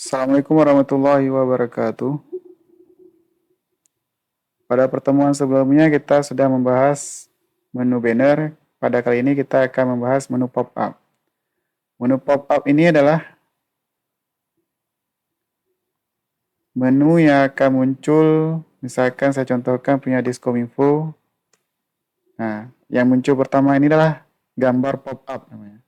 Assalamualaikum warahmatullahi wabarakatuh. Pada pertemuan sebelumnya kita sudah membahas menu banner. Pada kali ini kita akan membahas menu pop-up. Menu pop-up ini adalah menu yang akan muncul, misalkan saya contohkan punya Diskominfo. Nah, yang muncul pertama ini adalah gambar pop-up namanya.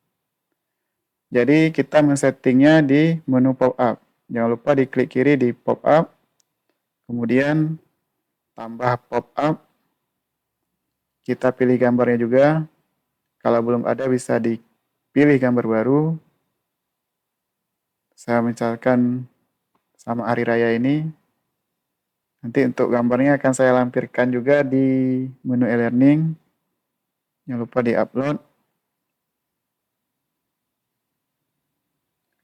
Jadi kita men-settingnya di menu pop-up. Jangan lupa diklik kiri di pop-up, kemudian tambah pop-up, kita pilih gambarnya juga. Kalau belum ada bisa dipilih gambar baru. Saya misalkan sama hari raya ini. Nanti untuk gambarnya akan saya lampirkan juga di menu e-learning. Jangan lupa di-upload.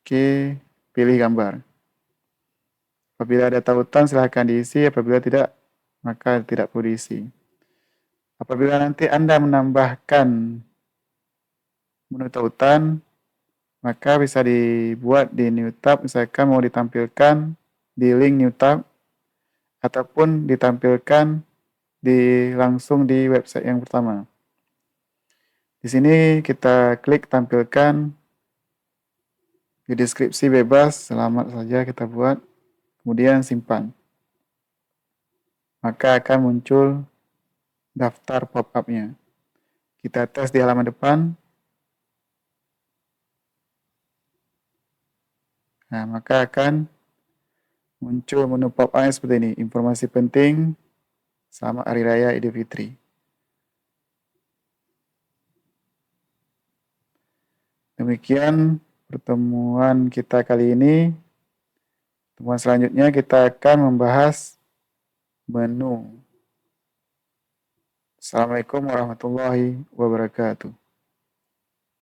Oke, pilih gambar. Apabila ada tautan silahkan diisi, apabila tidak maka tidak perlu diisi. Apabila nanti Anda menambahkan menu tautan, maka bisa dibuat di new tab, misalkan mau ditampilkan di link new tab, ataupun ditampilkan langsung di website yang pertama. Di sini kita klik tampilkan di deskripsi bebas, selamat saja kita buat, kemudian simpan. Maka akan muncul daftar pop-up-nya. Kita tes di halaman depan. Nah, maka akan muncul menu pop-up seperti ini. Informasi penting, selamat Hari Raya Idul Fitri. Demikian pertemuan kita kali ini. Pertemuan selanjutnya kita akan membahas menu. Assalamualaikum warahmatullahi wabarakatuh.